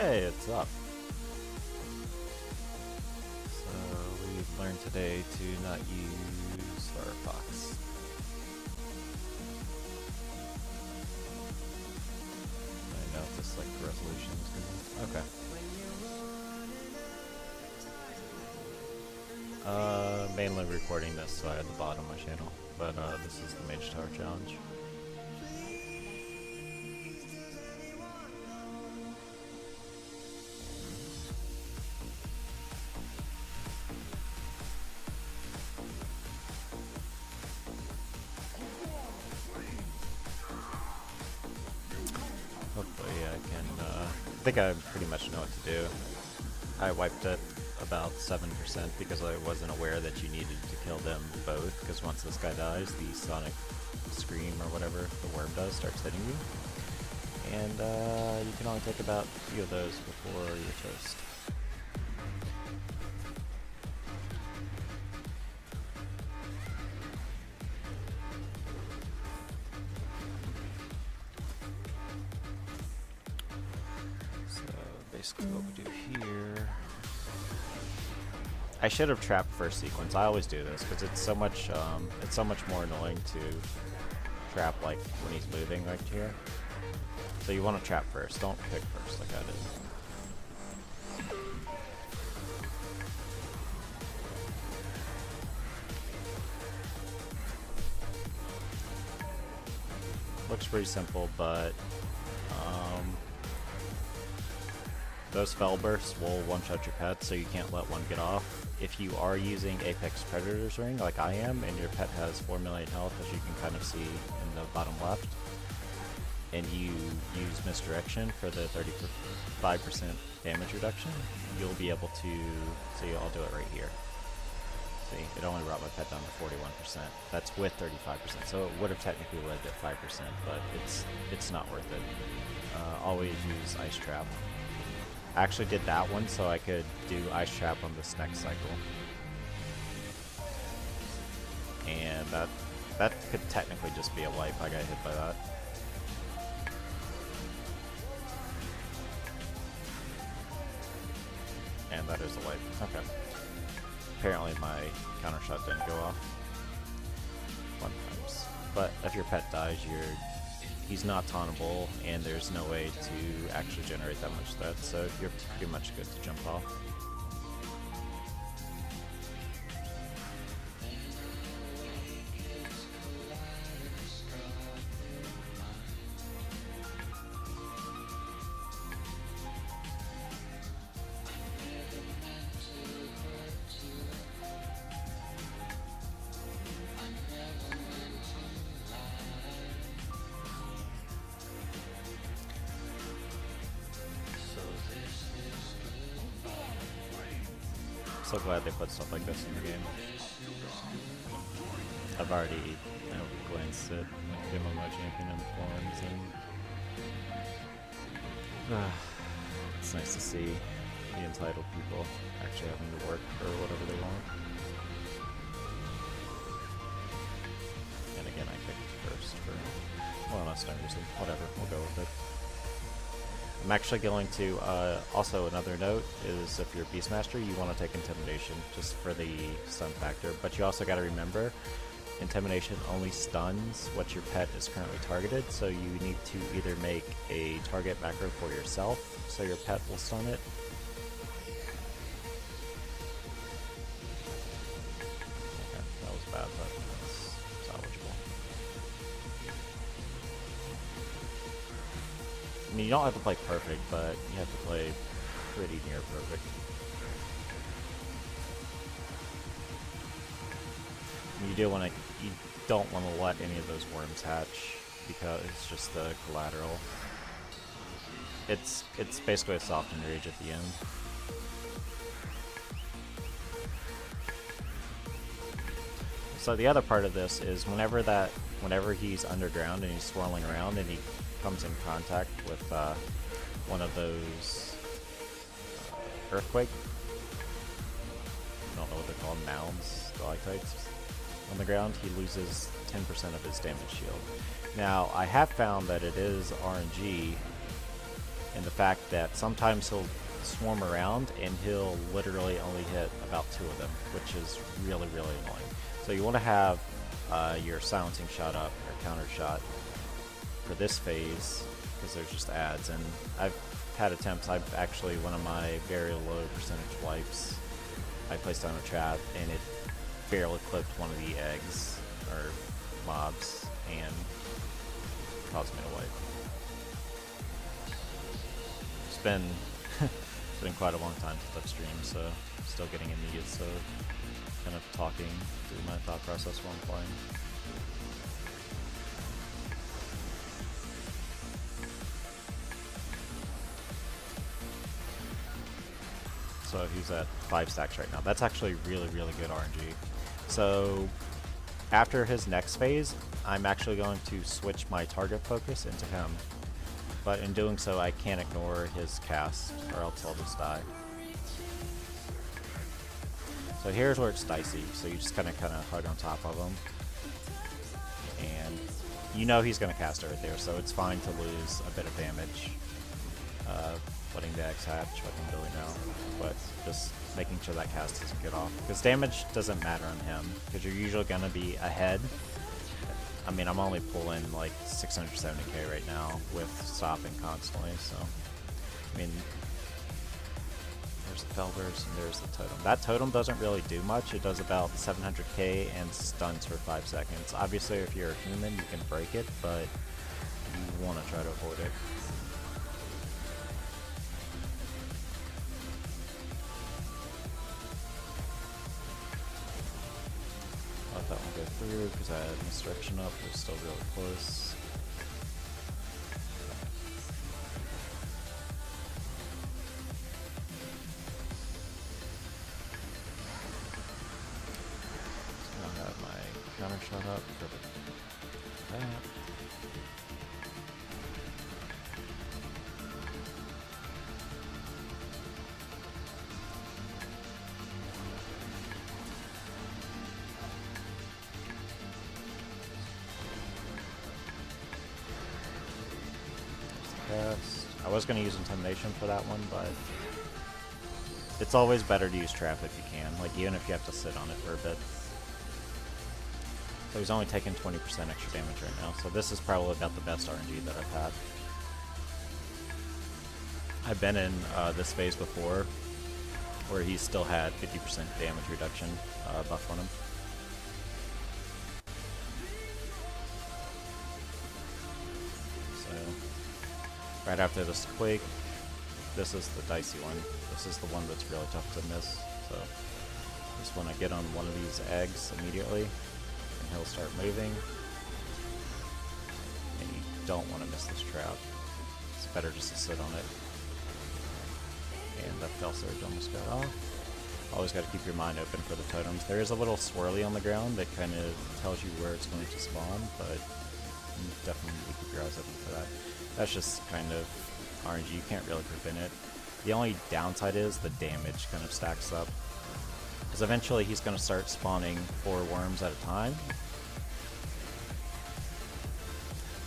Hey, it's up. So we've learned today to not use Firefox. I know if this like resolution is gonna. Okay. Mainly recording this so I had the bottom of my channel, but this is the Mage Tower Challenge. Hopefully I can, I think I pretty much know what to do. I wiped it about 7% because I wasn't aware that you needed to kill them both, because once this guy dies, the sonic scream or whatever the worm does starts hitting you. And you can only take about a few of those before you're toast. So basically what we do here... I should have trapped first sequence. I always do this because it's so much more annoying to trap like when he's moving right here. So you want to trap first. Don't pick first like I did. Looks pretty simple, but those Fell Bursts will one-shot your pet, so you can't let one get off. If you are using Apex Predator's Ring, like I am, and your pet has 4 million health, as you can kind of see in the bottom left, and you use Misdirection for the 35% damage reduction, you'll be able to... See, I'll do it right here. See, it only brought my pet down to 41%. That's with 35%, so it would have technically led to 5%, but it's not worth it. Always use Ice Trap. I actually did that one so I could do Ice Trap on this next cycle. And that could technically just be a wipe. I got hit by that. And that is a wipe. Okay. Apparently my counter shot didn't go off. One times. But if your pet dies, he's not tauntable, and there's no way to actually generate that much threat, so you're pretty much good to jump off. So glad they put stuff like this in the game. I've already, glanced at Game of My Champion and the forums, and it's nice to see the entitled people actually having to work for whatever they want. And again, I picked first for, well, not no reason. Whatever, we'll go with it. I'm actually going to, also another note is if you're Beastmaster, you want to take Intimidation just for the stun factor, but you also got to remember, Intimidation only stuns what your pet is currently targeted, so you need to either make a target macro for yourself, so your pet will stun it. Okay, that was bad, but that's salvageable. I mean, you don't have to play perfect, but you have to play pretty near perfect. You don't want to let any of those worms hatch because it's just the collateral. It's basically a soft enrage at the end. So the other part of this is whenever he's underground and he's swirling around and he comes in contact with one of those earthquake, I don't know what they're called, mounds, stalactites on the ground, he loses 10% of his damage shield. Now I have found that it is RNG and the fact that sometimes he'll swarm around and he'll literally only hit about 2 of them, which is really, really annoying. So you want to have your silencing shot up, or counter shot, for this phase, because there's just adds. And I've had attempts, I've actually, one of my very low percentage wipes, I placed down a trap and it barely clipped one of the eggs, or mobs, and caused me to wipe. It's been quite a long time since I've streamed, so still getting immediate, so kind of talking through my thought process while I'm playing. So he's at 5 stacks right now. That's actually really, really good RNG. So after his next phase, I'm actually going to switch my target focus into him. But in doing so, I can't ignore his cast, or else I'll just die. So here's where it's dicey. So you just kind of hug on top of him, and you know he's going to cast it right there. So it's fine to lose a bit of damage, letting the eggs hatch like I'm doing now, but just making sure that cast doesn't get off. Because damage doesn't matter on him, because you're usually going to be ahead. I mean, I'm only pulling like 670k right now with stopping constantly, so I mean, there's the Felbers and there's the totem. That totem doesn't really do much. It does about 700k and stuns for 5 seconds. Obviously, if you're a human, you can break it, but you want to try to avoid it. Let that one go through because I had misdirection up. It was still really close. Counter shot up for that. Cast. I was going to use Intimidation for that one, but it's always better to use Trap if you can, like even if you have to sit on it for a bit. So he's only taking 20% extra damage right now, so this is probably about the best RNG that I've had. I've been in this phase before, where he still had 50% damage reduction buff on him. So, right after this Quake, this is the dicey one. This is the one that's really tough to miss. So, just want to get on one of these eggs immediately. He'll start moving, and you don't want to miss this trap. It's better just to sit on it. And that Fell Surge almost got off. Always got to keep your mind open for the totems. There is a little swirly on the ground that kind of tells you where it's going to spawn, but you definitely need to keep your eyes open for that. That's just kind of RNG. You can't really prevent it. The only downside is the damage kind of stacks up. Because eventually he's going to start spawning 4 worms at a time.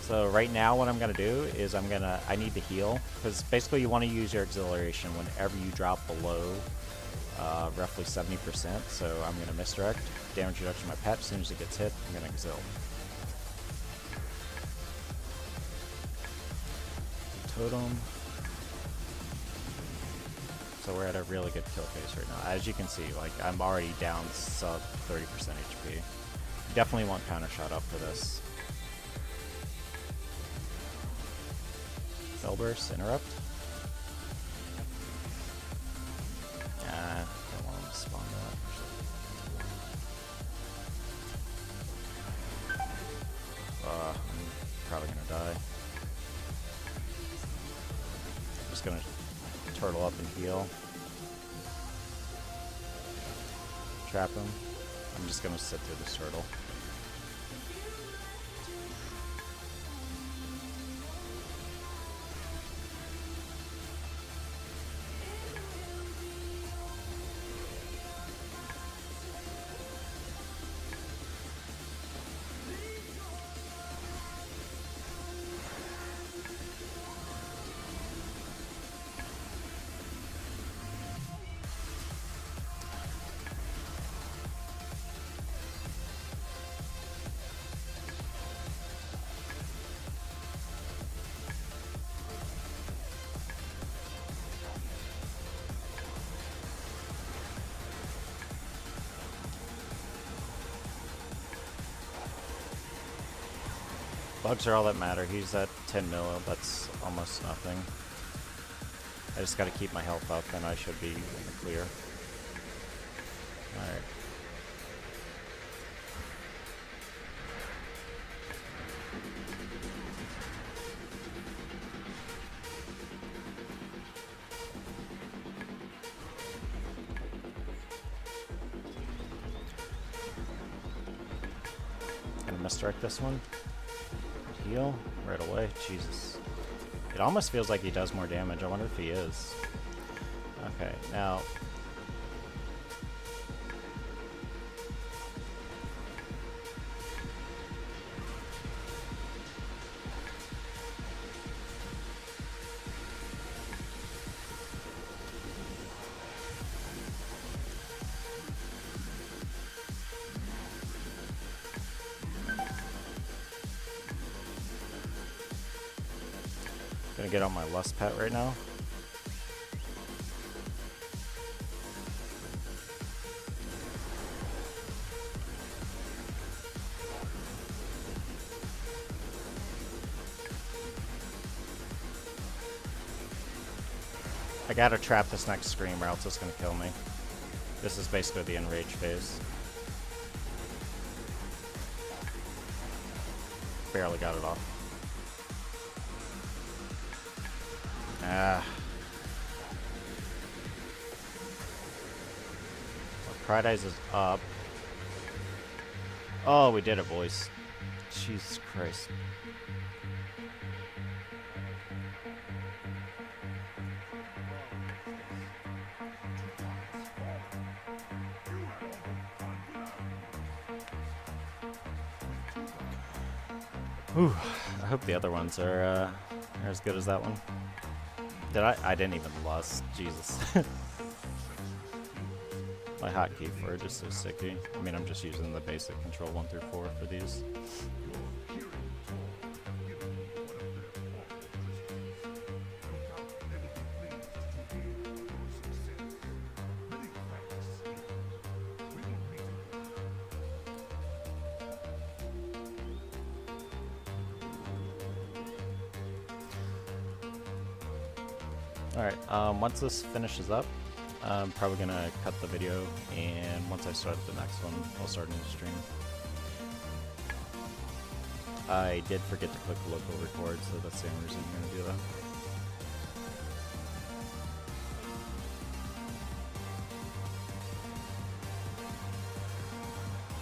So right now what I'm going to do is I need to heal. Because basically you want to use your Exhilaration whenever you drop below roughly 70%. So I'm going to misdirect. Damage reduction to my pet. As soon as it gets hit, I'm going to Exil. Totem. So we're at a really good kill phase right now. As you can see, like I'm already down sub 30% HP. Definitely want counter shot up for this. Felburst, interrupt. Don't want him to spawn that. I'm probably gonna die. I'm just gonna turtle up and heal. Trap him. I'm just gonna sit through this turtle. Bugs are all that matter. He's at 10 mil. That's almost nothing. I just gotta keep my health up and I should be in the clear. Alright. Gonna misdirect this one. Heal right away. Jesus. It almost feels like he does more damage. I wonder if he is. Okay, now. Gonna get on my lust pet right now. I gotta trap this next scream or else it's gonna kill me. This is basically the enrage phase. Barely got it off. Ah. Well, Pride Eyes is up. Oh, we did it, boys. Jesus Christ. Whew. I hope the other ones are as good as that one. Did I didn't even lust. Jesus. My hotkey for it is so sticky. I mean, I'm just using the basic control 1 through 4 for these. Alright, once this finishes up, I'm probably gonna cut the video, and once I start the next one, I'll start a new stream. I did forget to click local record, so that's the only reason I'm gonna do that.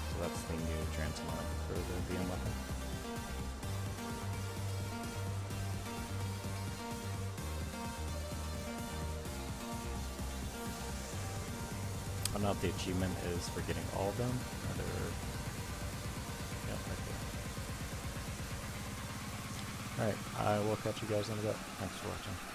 So that's the new transmog for the BM weapon. I don't know if the achievement is for getting all of them, or they're... Yeah, right there. Alright, I will catch you guys in a bit. Thanks for watching.